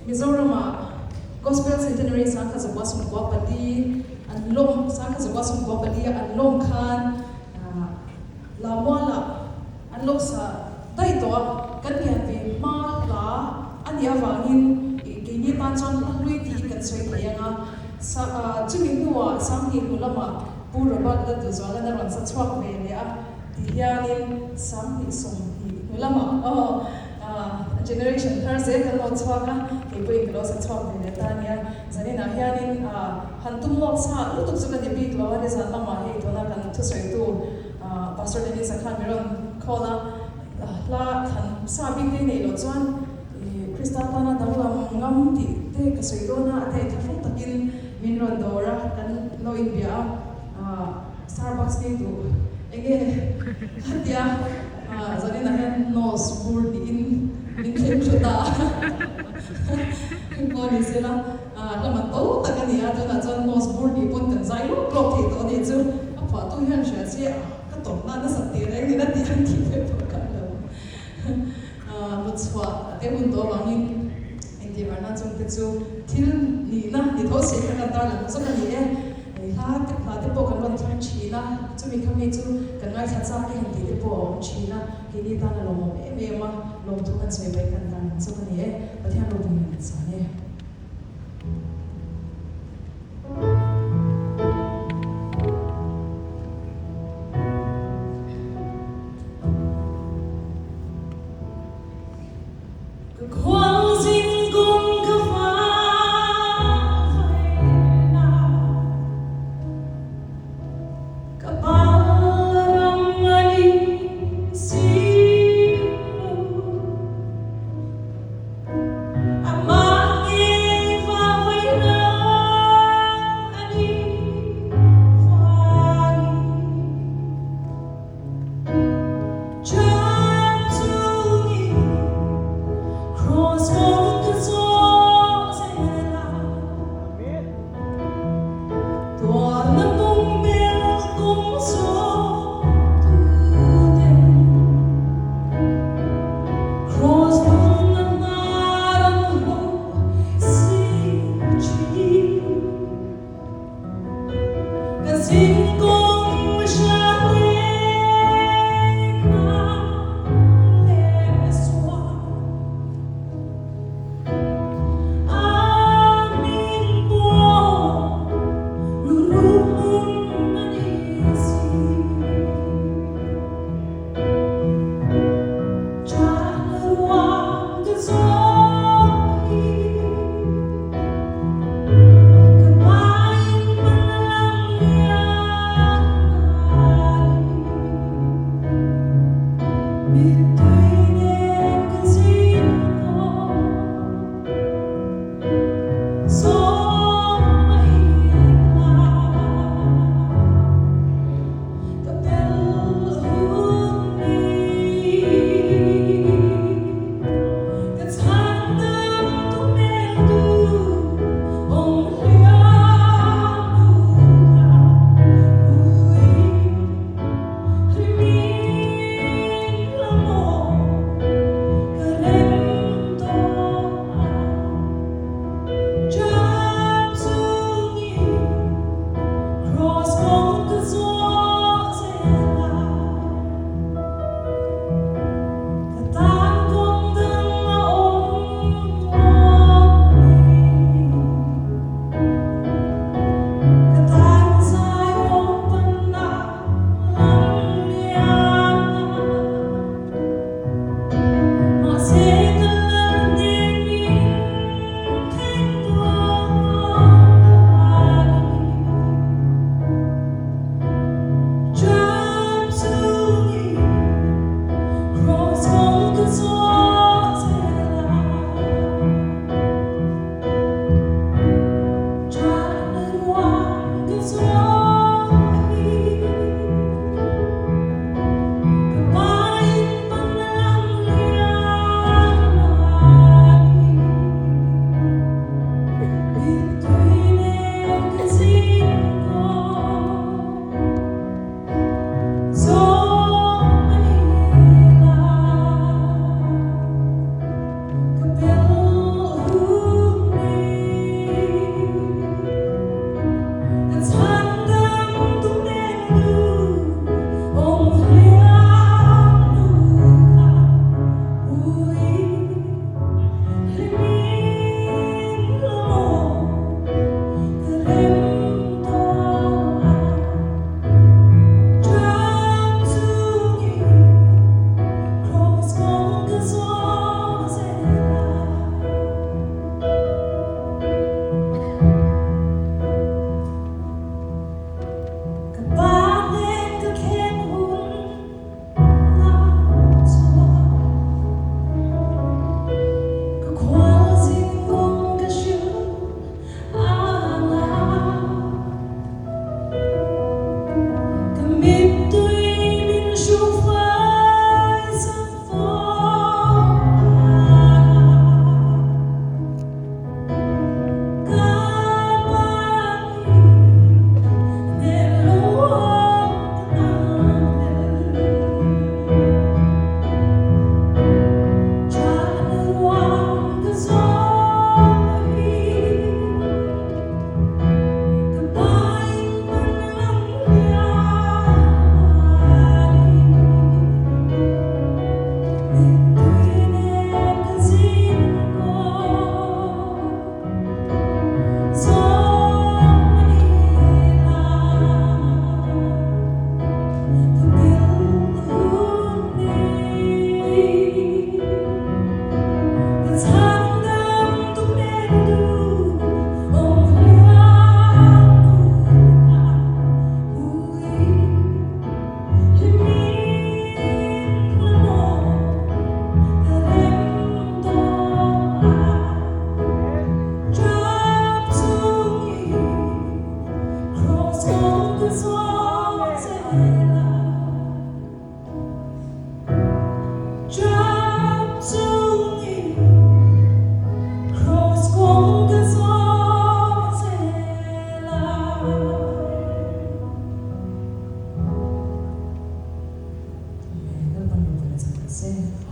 Mizoram Gospel Centenary Sangha Zawasum Guapali and Long Sangha Zawasum Guapali and Long Khan La Mola and Losa Daito Kaniapi Ma La and Yavangin Gini Tanson Luiti can say Kayanga Chimingua Sangi Ulama Puraba the Zolana and Satwak Melia Dianin Sangi Song Ulama generation Thursday the Lord's Waka, he bring the loss of talk in Tanya, Zanina Hianin, Hantumok Sa, Lutuka the big law, is a Lama, he don't have to say to Pastor Dennis a Cameron Kola, La Sabi Dene Lozon, Christana Dawam Hnamte, take a Suidona, take a foot again, Minrondora, and no India, Starbucks need to again, Zanina Hen knows word in. Chota Body Silla, Lamato, Tagania, Jonathan knows more deep than Zilo, blockade on it. A part of Hansha's here, Katona, Satire, that didn't keep it for Kalo. What's what they would go on in the Varnazon Petsu till Nina, it was a Katana, so they had the Pokemon from China to become into Kanai Hatsaki and the Poor China, Hilita Lomo, Emma. Long to and say back and down so many but he had no minutes on it. se